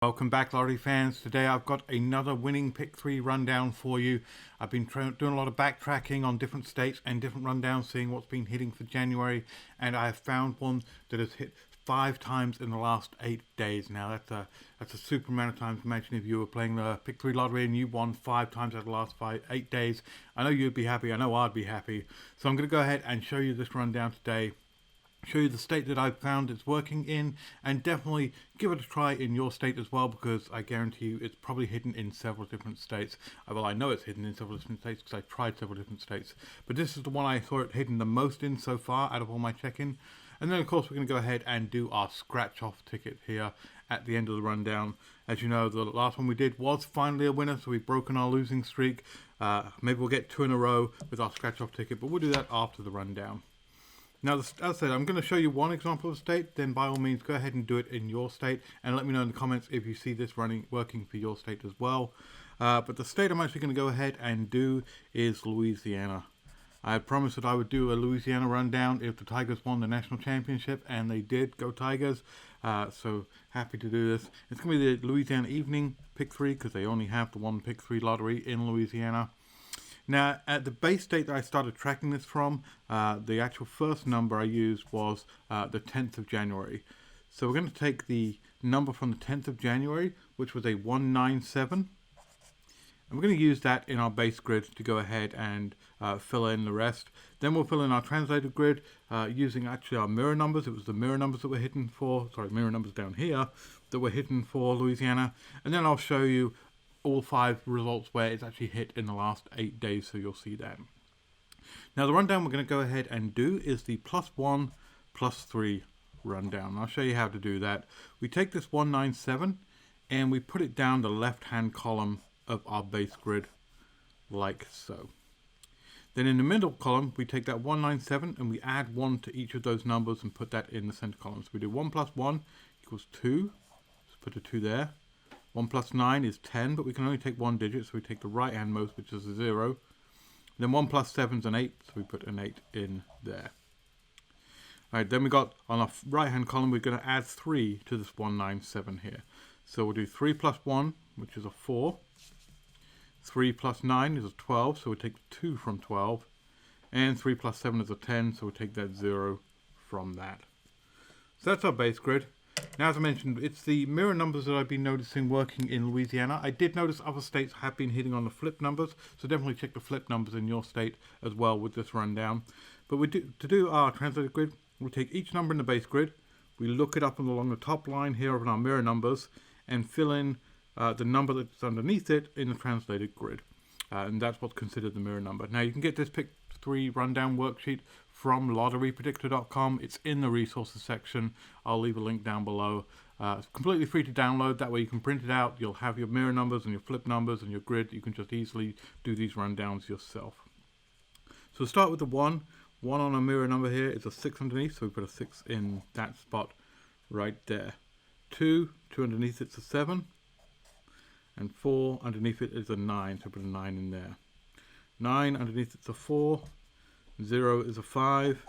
Welcome back, lottery fans. Today I've got another winning pick 3 rundown for you. I've been doing a lot of backtracking on different states and different rundowns, seeing what's been hitting for January, and I have found one that has hit 5 times in the last 8 days. Now that's a super amount of times. Imagine if you were playing the pick 3 lottery and you won 5 times out of the last 8 days. I know you'd be happy. I know I'd be happy. So I'm going to go ahead and show you this rundown today. Show you the state that I've found it's working in, and definitely give it a try in your state as well, because I guarantee you it's probably hidden in several different states. Well, I know it's hidden in several different states because I've tried several different states, but this is the one I saw it hidden the most in so far out of all my check-in. And then of course we're going to go ahead and do our scratch off ticket here at the end of the rundown. As you know, the last one we did was finally a winner, so we've broken our losing streak. Maybe we'll get 2 in a row with our scratch off ticket, but we'll do that after the rundown. Now, as I said, I'm going to show you one example of a state, then by all means go ahead and do it in your state, and let me know in the comments if you see this working for your state as well. But the state I'm actually going to go ahead and do is Louisiana. I had promised that I would do a Louisiana rundown if the Tigers won the national championship, and they did. Go Tigers. So happy to do this. It's going to be the Louisiana Evening Pick 3, because they only have the one Pick 3 lottery in Louisiana. Now, at the base date that I started tracking this from, the actual first number I used was the 10th of January. So we're going to take the number from the 10th of January, which was a 197, and we're going to use that in our base grid to go ahead and fill in the rest. Then we'll fill in our translated grid using actually our mirror numbers. It was the mirror numbers that were hidden for, mirror numbers down here that were hidden for Louisiana. And then I'll show you all 5 results where it's actually hit in the last 8 days, so you'll see that. Now the rundown we're going to go ahead and do is the +1, +3 rundown. I'll show you how to do that. We take this 197 and we put it down the left hand column of our base grid like so. Then in the middle column we take that 197 and we add 1 to each of those numbers and put that in the center column. So we do 1 + 1 equals 2. Let's put a 2 there. 1 + 9 is 10, but we can only take 1 digit, so we take the right handmost, which is a 0. Then 1 + 7 is an 8, so we put an 8 in there. Alright, then we got on our right hand column, we're going to add 3 to this 197 here. So we'll do 3 + 1, which is a 4. 3 + 9 is a 12, so we take 2 from 12. And 3 + 7 is a 10, so we take that 0 from that. So that's our base grid. Now, as I mentioned, it's the mirror numbers that I've been noticing working in Louisiana. I did notice other states have been hitting on the flip numbers, so definitely check the flip numbers in your state as well with this rundown. But to do our translated grid, we'll take each number in the base grid, we look it up along the top line here of our mirror numbers, and fill in the number that's underneath it in the translated grid. And that's what's considered the mirror number. Now, you can get this pick 3 rundown worksheet from lotterypredictor.com. It's in the resources section. I'll leave a link down below. It's completely free to download. That way you can print it out. You'll have your mirror numbers and your flip numbers and your grid. You can just easily do these rundowns yourself. So we'll start with the 1. 1 on a mirror number here is a 6 underneath, so we put a 6 in that spot right there. 2 underneath it's a 7. And 4 underneath it is a 9, so put a 9 in there. 9 underneath it's a 4. 0 is a 5,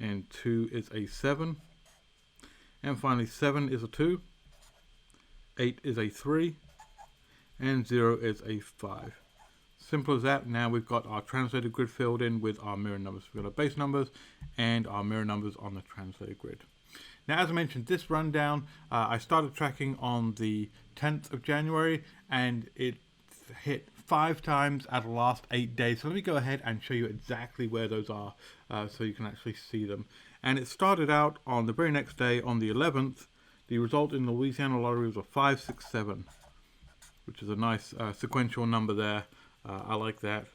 and 2 is a 7, and finally 7 is a 2, 8 is a 3, and 0 is a 5. Simple as that. Now we've got our translated grid filled in with our mirror numbers. We've got our base numbers and our mirror numbers on the translated grid. Now, as I mentioned, this rundown, I started tracking on the 10th of January, and it hit 5 times out of the last 8 days. So let me go ahead and show you exactly where those are so you can actually see them. And it started out on the very next day, on the 11th. The result in the Louisiana lottery was a 567, which is a nice sequential number there. I like that.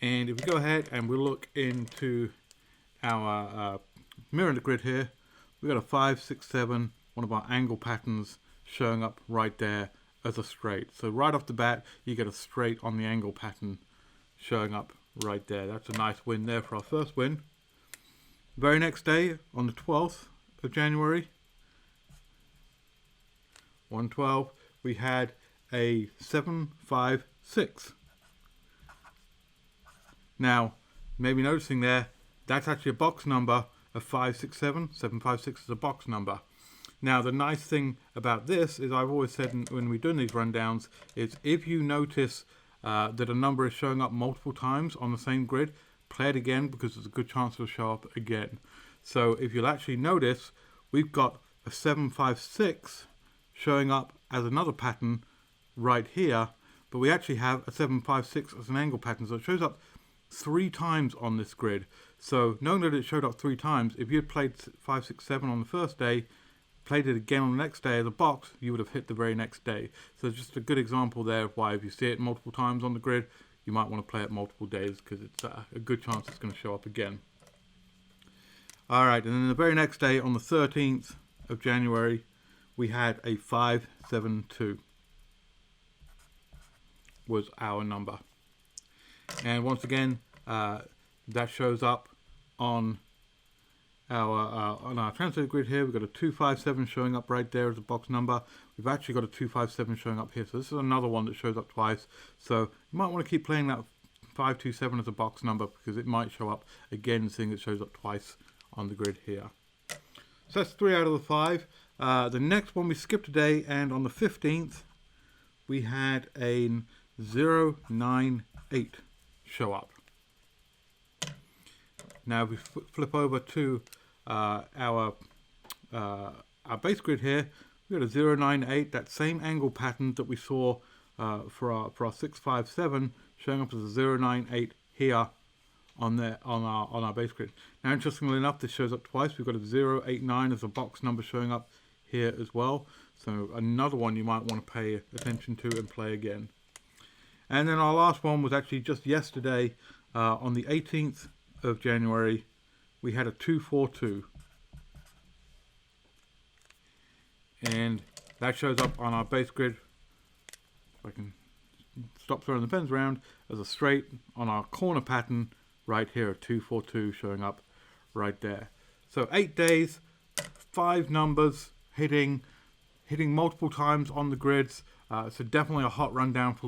And if we go ahead and we look into our mirror in the grid here, we've got a 567, one of our angle patterns showing up right there as a straight. So right off the bat, you get a straight on the angle pattern showing up right there. That's a nice win there for our first win. Very next day, on the 12th of January, 112, we had a 756. Now, maybe noticing there, that's actually a box number of 567. 756 is a box number. Now, the nice thing about this is I've always said when we're doing these rundowns is if you notice that a number is showing up multiple times on the same grid, play it again because there's a good chance it'll show up again. So if you'll actually notice, we've got a 756 showing up as another pattern right here, but we actually have a 756 as an angle pattern. So it shows up 3 times on this grid. So knowing that it showed up 3 times, if you had played 5, 6, 7 on the first day, played it again on the next day as a box, you would have hit the very next day. So it's just a good example there of why if you see it multiple times on the grid, you might want to play it multiple days because it's a good chance it's going to show up again. Alright, and then the very next day on the 13th of January, we had a 572 was our number. And once again, that shows up on our translated grid here. We've got a 257 showing up right there as a box number. We've actually got a 257 showing up here. So this is another one that shows up twice. So you might want to keep playing that 527 as a box number because it might show up again, seeing it shows up twice on the grid here. So that's 3 out of the 5. The next one we skipped today, and on the 15th we had a 098 show up. Now if we flip over to our base grid here, we've got a 098, that same angle pattern that we saw for our 657 showing up as a 098 here on our base grid. Now interestingly enough, this shows up twice. We've got a 089 as a box number showing up here as well. So another one you might want to pay attention to and play again. And then our last one was actually just yesterday on the 18th of January. We had a 242. And that shows up on our base grid. If I can stop throwing the pens around, as a straight on our corner pattern right here, a 242 showing up right there. So 8 days, 5 numbers hitting multiple times on the grids. So definitely a hot rundown for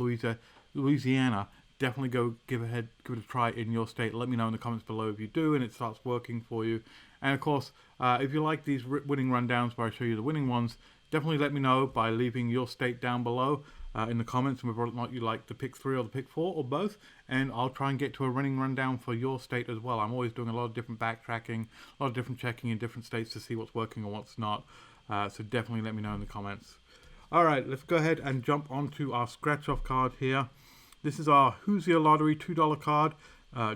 Louisiana. Definitely go give it a try in your state. Let me know in the comments below if you do and it starts working for you. And of course, if you like these winning rundowns where I show you the winning ones, definitely let me know by leaving your state down below in the comments, and whether or not you like the pick 3 or the pick 4 or both, and I'll try and get to a winning rundown for your state as well. I'm always doing a lot of different backtracking, a lot of different checking in different states to see what's working and what's not. So definitely let me know in the comments. Alright, let's go ahead and jump onto our scratch off card here. This is our Hoosier Lottery $2 card,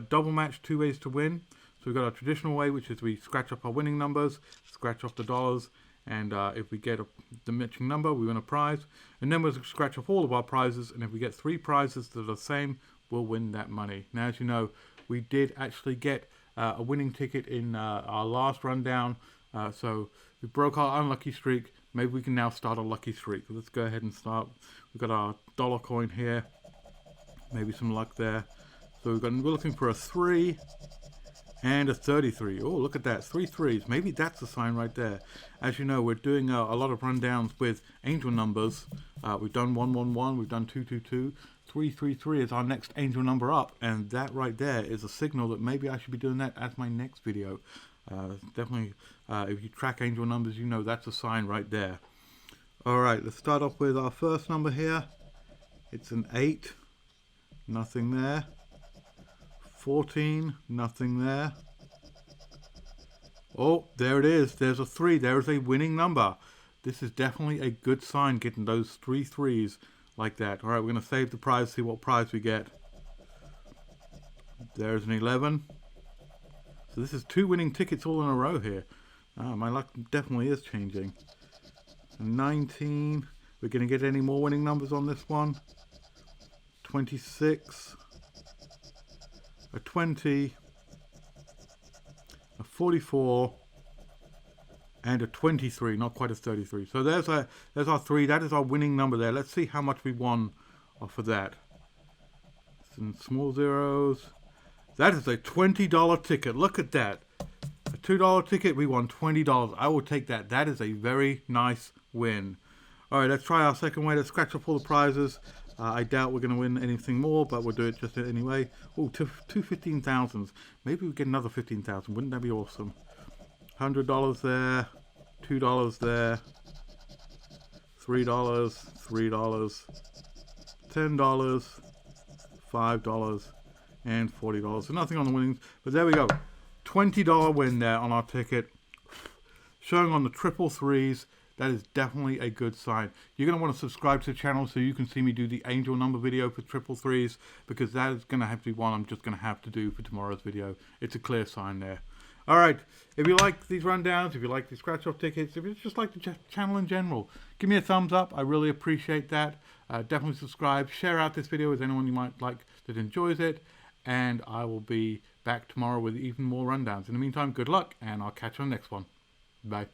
double match, 2 ways to win. So we've got our traditional way, which is we scratch up our winning numbers, scratch off the dollars, and if we get the matching number, we win a prize. And then we'll scratch off all of our prizes, and if we get 3 prizes that are the same, we'll win that money. Now, as you know, we did actually get a winning ticket in our last rundown, so we broke our unlucky streak. Maybe we can now start a lucky streak. Let's go ahead and start. We've got our dollar coin here. Maybe some luck there. So we're looking for a 3 and a 33. Oh, look at that, 3 3s. Maybe that's a sign right there. As you know, we're doing a lot of rundowns with angel numbers. We've done 111, we've done 222. 333 is our next angel number up, and that right there is a signal that maybe I should be doing that as my next video. Definitely, if you track angel numbers, you know that's a sign right there. Alright, let's start off with our first number here. It's an 8. Nothing there. 14, nothing there. Oh, there it is. There's a 3. There is a winning number. This is definitely a good sign, getting those 3 3s like that. Alright, we're going to save the prize, see what prize we get. There's an 11. So this is 2 winning tickets all in a row here. My luck definitely is changing. 19. We're going to get any more winning numbers on this one. 26. A 20, a 44, and a 23, not quite a 33. So there's our 3. That is our winning number there. Let's see how much we won off of that. Some small zeros. That is a $20 ticket. Look at that. A $2 ticket, we won $20. I will take that. That is a very nice win. All right, let's try our second way. Let's scratch up all the prizes. I doubt we're going to win anything more, but we'll do it just anyway. Oh, two 15,000s. Maybe we get another 15,000. Wouldn't that be awesome? $100 there. $2 there. $3, $3, $10, $5, and $40. So nothing on the winnings, but there we go. $20 win there on our ticket. Showing on the triple threes. That is definitely a good sign. You're going to want to subscribe to the channel so you can see me do the angel number video for triple threes, because that is going to have to be one I'm just going to have to do for tomorrow's video. It's a clear sign there. Alright, if you like these rundowns, if you like these scratch-off tickets, if you just like the channel in general, give me a thumbs up. I really appreciate that. Definitely subscribe. Share out this video with anyone you might like that enjoys it. And I will be back tomorrow with even more rundowns. In the meantime, good luck, and I'll catch you on the next one. Bye.